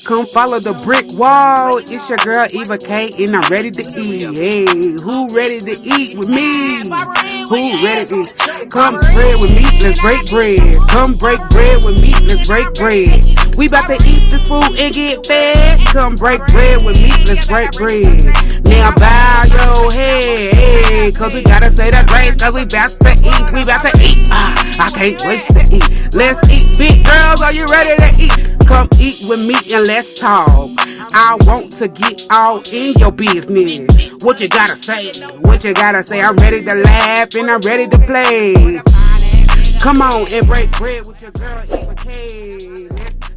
Come follow the brick wall. It's your girl Eva K, and I'm ready to eat. Hey, who ready to eat with me? Who ready to come bread with me? Let's break bread. Come break bread with me. Let's break bread. We about to eat this food and get fed. Come break bread with me. Let's break bread. Now bow your head, hey, cause we gotta say the grace, cause we about to eat. We about to eat. I can't wait to eat. Let's eat, big girls. Are you ready to eat? Come eat with me and let's talk. I want to get all in your business. What you gotta say? What you gotta say? I'm ready to laugh and I'm ready to play. Come on and break bread with your girl Eva K.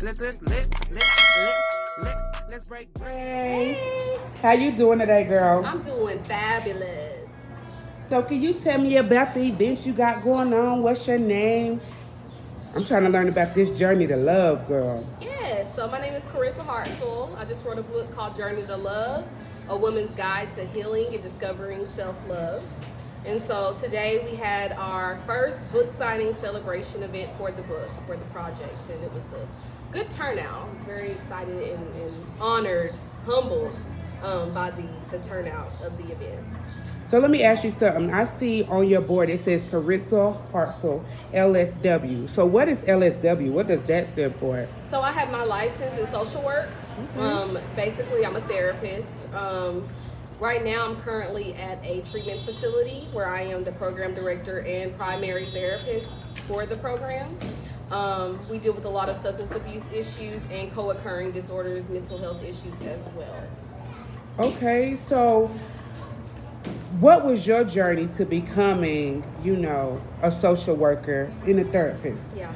Let's break bread. Hey, How you doing today, girl? I'm doing fabulous. So can you tell me about the events you got going on? What's your name? I'm trying to learn about this journey to love, girl. Yeah, so my name is Carissa Hartzell. I just wrote a book called Journey to Love, a woman's guide to healing and discovering self-love. And so today we had our first book signing celebration event for the book, for the project, and it was a good turnout. I was very excited and honored, humbled by the turnout of the event. So let me ask you something. I see on your board it says Carissa Hartzell, LSW. So what is LSW? What does that stand for? So I have my license in social work. Basically, I'm a therapist. Right now, I'm currently at a treatment facility where I am the program director and primary therapist for the program. We deal with a lot of substance abuse issues and co-occurring disorders, mental health issues as well. Okay, so what was your journey to becoming, a social worker and a therapist? Yeah.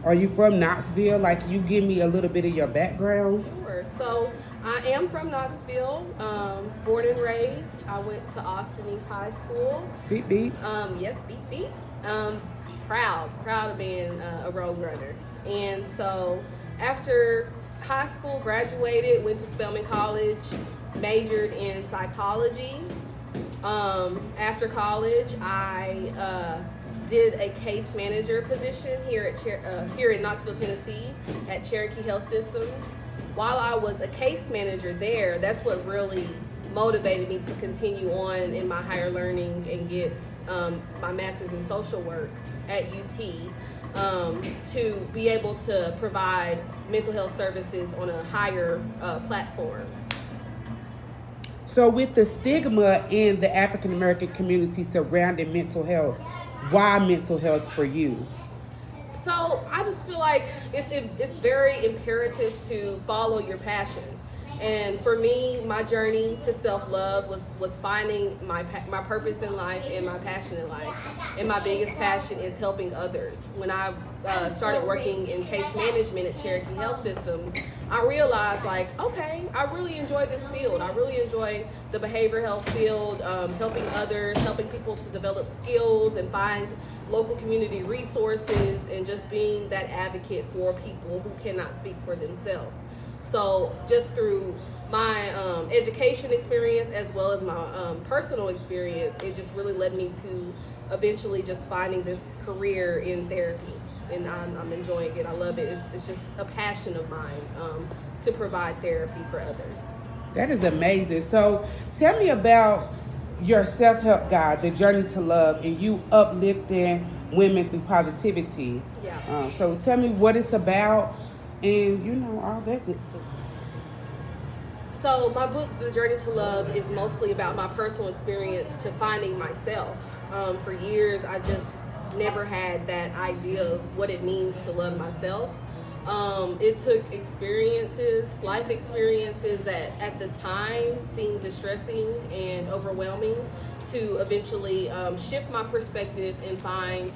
Are you from Knoxville? Like, you give me a little bit of your background? Sure. So I am from Knoxville, born and raised. I went to Austin East High School. Beep, beep. Yes, beep, beep. Proud of being a road runner. And so after high school, graduated, went to Spelman College, majored in psychology. After college, I did a case manager position here in Knoxville, Tennessee, at Cherokee Health Systems. While I was a case manager there, that's what really motivated me to continue on in my higher learning and get my master's in social work at UT to be able to provide mental health services on a higher platform. So with the stigma in the African American community surrounding mental health, why mental health for you? So I just feel like it's very imperative to follow your passion. And for me, my journey to self-love was finding my purpose in life and my passion in life. And my biggest passion is helping others. When I started working in case management at Cherokee Health Systems, I realized, okay, I really enjoy this field. I really enjoy the behavioral health field, helping others, helping people to develop skills and find local community resources, and just being that advocate for people who cannot speak for themselves. So just through my education experience as well as my personal experience, it just really led me to eventually just finding this career in therapy. And I'm enjoying it. I love it. It's just a passion of mine to provide therapy for others. That is amazing. So tell me about your self-help guide, The Journey to Love, and you uplifting women through positivity. Yeah. So tell me what it's about and, all that good stuff. So my book, The Journey to Love, is mostly about my personal experience to finding myself. For years, I just never had that idea of what it means to love myself. It took life experiences that at the time seemed distressing and overwhelming to eventually shift my perspective and find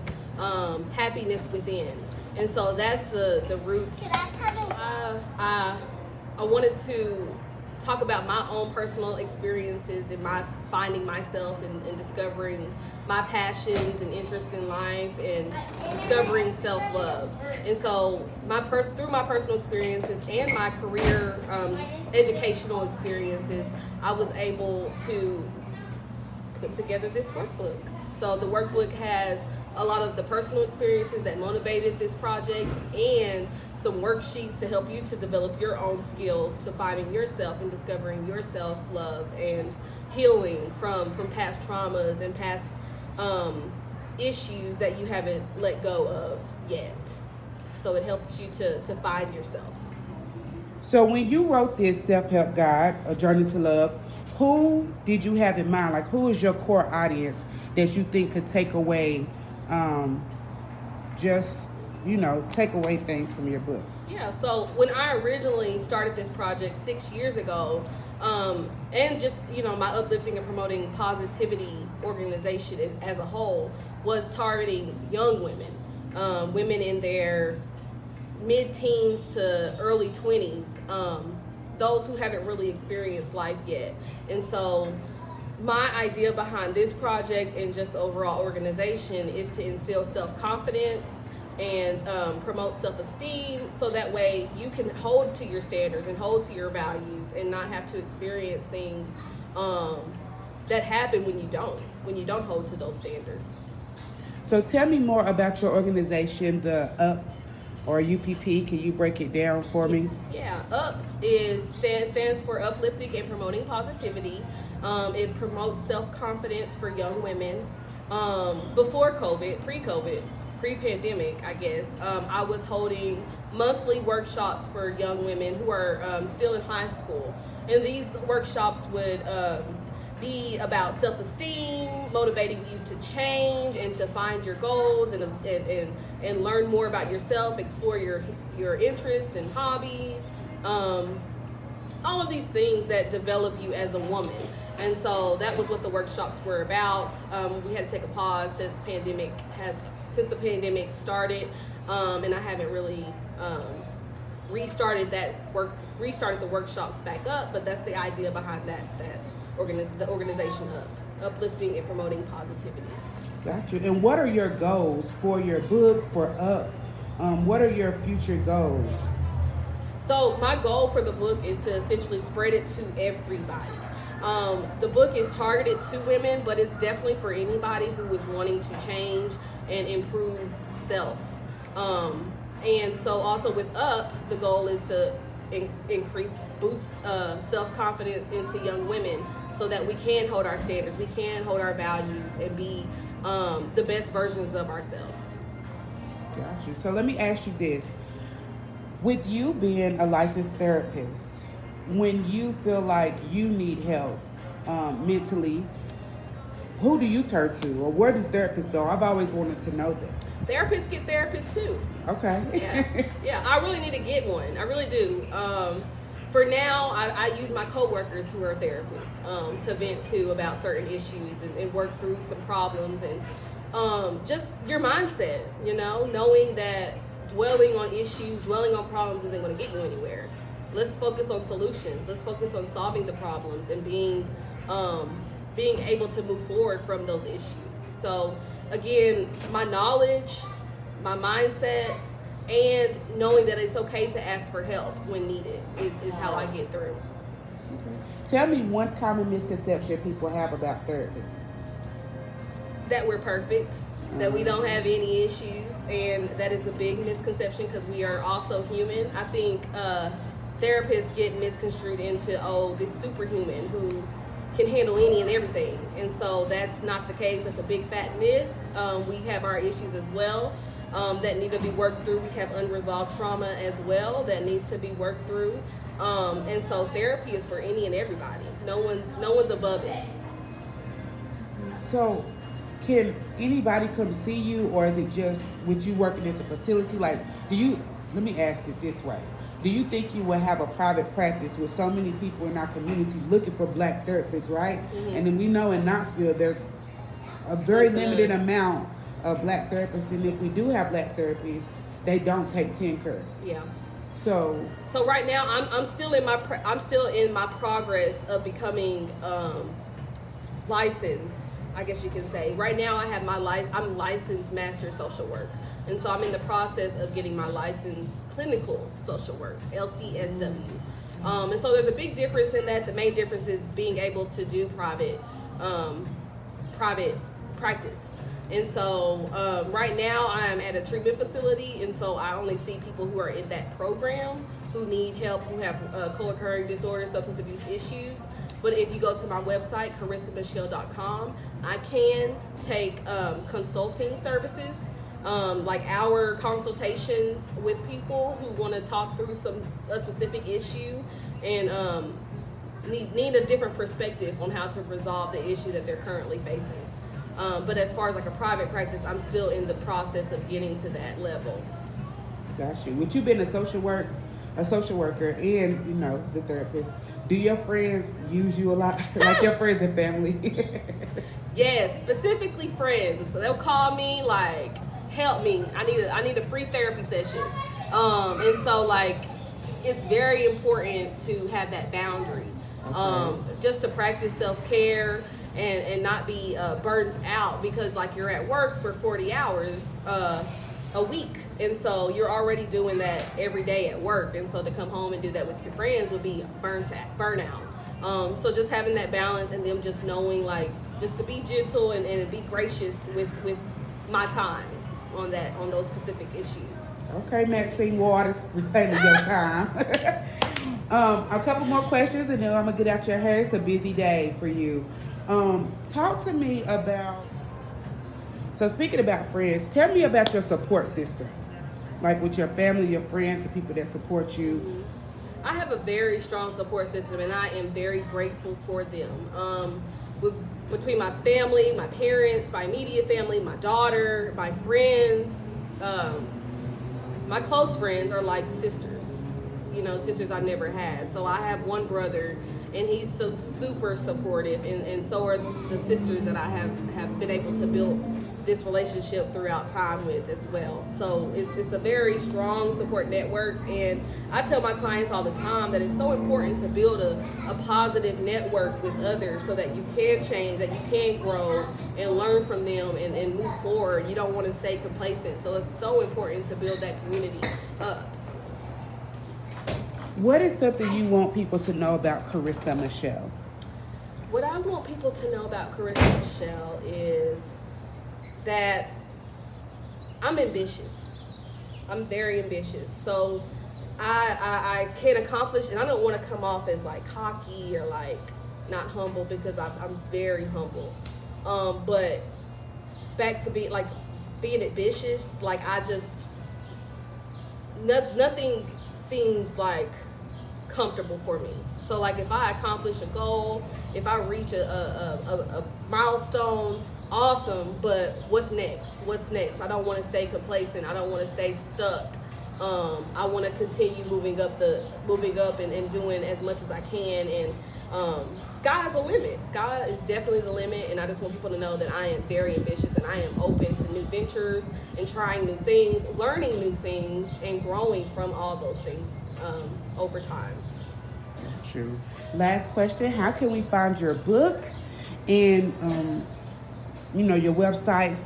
happiness within. And so that's the roots. I wanted to talk about my own personal experiences and my finding myself and discovering my passions and interests in life and discovering self-love. And so through my personal experiences and my career educational experiences, I was able to put together this workbook. So the workbook has a lot of the personal experiences that motivated this project, and some worksheets to help you to develop your own skills to finding yourself and discovering your self-love and healing from past traumas and past issues that you haven't let go of yet. So it helps you to find yourself. So when you wrote this self-help guide, A Journey to Love, who did you have in mind? Like, who is your core audience that you think could take away, take away things from your book? Yeah, so when I originally started this project 6 years ago, and just, my uplifting and promoting positivity organization as a whole was targeting young women, women in their mid-teens to early 20s, those who haven't really experienced life yet. And so my idea behind this project and just the overall organization is to instill self-confidence and promote self-esteem, so that way you can hold to your standards and hold to your values and not have to experience things that happen when you don't hold to those standards. So tell me more about your organization, the UP or UPP. Can you break it down for me? Yeah, UP stands for Uplifting and Promoting Positivity. It promotes self-confidence for young women. Before COVID, pre-pandemic, I guess, I was holding monthly workshops for young women who are still in high school. And these workshops would be about self-esteem, motivating you to change and to find your goals and learn more about yourself, explore your interests and hobbies, all of these things that develop you as a woman. And so that was what the workshops were about. We had to take a pause since the pandemic started, and I haven't really restarted the workshops back up, but that's the idea behind the organization Uplifting and Promoting Positivity. Gotcha. And what are your goals for your book, for UP? What are your future goals? So my goal for the book is to essentially spread it to everybody. The book is targeted to women, but it's definitely for anybody who is wanting to change and improve self. And so also with UP, the goal is to boost self-confidence into young women so that we can hold our standards, we can hold our values, and be the best versions of ourselves. Gotcha. So let me ask you this. With you being a licensed therapist, when you feel like you need help mentally, who do you turn to, or where do therapists go? I've always wanted to know that. Therapists get therapists too. Okay. Yeah, I really need to get one. I really do. For now, I use my coworkers who are therapists to vent to about certain issues and work through some problems, and just your mindset, knowing that dwelling on issues, dwelling on problems isn't going to get you anywhere. Let's focus on solutions. Let's focus on solving the problems and being able to move forward from those issues. So again, my knowledge, my mindset, and knowing that it's okay to ask for help when needed is how I get through. Okay. Tell me one common misconception people have about therapists. That we're perfect, that we don't have any issues, and that is a big misconception because we are also human. I think therapists get misconstrued into, this superhuman who can handle any and everything. And so that's not the case. That's a big fat myth. We have our issues as well that need to be worked through. We have unresolved trauma as well that needs to be worked through. And so therapy is for any and everybody. No one's above it. So can anybody come see you, or is it just with you working at the facility? Like, let me ask it this way. Do you think you will have a private practice with so many people in our community looking for black therapists, right? Mm-hmm. And then we know in Knoxville there's a very limited amount of black therapists, and if we do have black therapists, they don't take TNCR. Yeah. So right now I'm still in my progress of becoming licensed, I guess you can say. Right now I have I'm licensed master social work. And so I'm in the process of getting my license clinical social work, LCSW. And so there's a big difference in that. The main difference is being able to do private practice. And so right now I'm at a treatment facility, and so I only see people who are in that program who need help, who have co-occurring disorders, substance abuse issues. But if you go to my website, carissamichelle.com, I can take consulting services, like hour consultations with people who want to talk through a specific issue and need a different perspective on how to resolve the issue that they're currently facing. But as far as like a private practice, I'm still in the process of getting to that level. Got you. Would you been a social worker and, you know, the therapist, do your friends use you a lot? Like your friends and family? Yes, specifically friends. So they'll call me like, help me. I need a free therapy session. And so like it's very important to have that boundary. Okay. Just to practice self-care and not be burnt out, because like you're at work for 40 hours a week, and so you're already doing that every day at work, and so to come home and do that with your friends would be burnout. So just having that balance, and them just knowing like just to be gentle and be gracious with my time on those specific issues. Okay, Maxine Waters, reclaiming your time. A couple more questions and then I'm gonna get out your hair. It's a busy day for you. Talk to me about, so speaking about friends, tell me about your support system. Like with your family, your friends, the people that support you. I have a very strong support system, and I am very grateful for them. Between my family, my parents, my immediate family, my daughter, my friends, my close friends are like sisters. You know, sisters I've never had. So I have one brother, and he's so super supportive, and so are the sisters that I have been able to build this relationship throughout time with as well. So it's a very strong support network, and I tell my clients all the time that it's so important to build a positive network with others so that you can change, that you can grow and learn from them and move forward. You don't want to stay complacent, so it's so important to build that community up. What is something you want people to know about Carissa Michelle? What I want people to know about Carissa Michelle is that I'm ambitious. I'm very ambitious. So I can accomplish, and I don't want to come off as like cocky or like not humble, because I'm very humble. But back to being ambitious, like I just, nothing seems like comfortable for me. So like if I accomplish a goal, if I reach a milestone, awesome, but what's next? I don't want to stay complacent. I don't want to stay stuck. I want to continue moving up and doing as much as I can, and sky is the limit. Sky is definitely the limit, and I just want people to know that I am very ambitious, and I am open to new ventures and trying new things, learning new things, and growing from all those things over time. True. Last question, how can we find your book and your websites?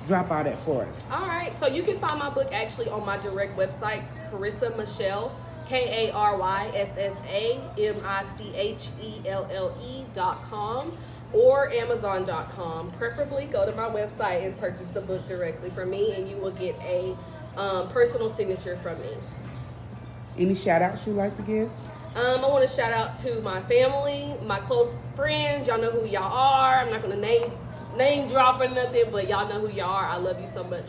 Drop all that for us. All right, so you can find my book actually on my direct website, Carissa Michelle, KaryssaMichelle.com, or Amazon.com. Preferably go to my website and purchase the book directly from me, and you will get a personal signature from me. Any shout outs you'd like to give? I want to shout out to my family, my close friends. Y'all know who y'all are. I'm not going to name drop or nothing, but y'all know who y'all are. I love you so much.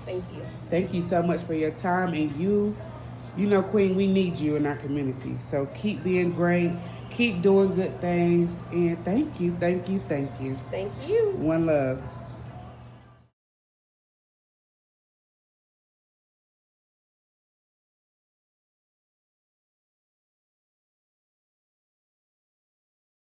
Thank you. Thank you so much for your time, and you know, Queen, we need you in our community. So keep being great, keep doing good things, and thank you. Thank you. One love.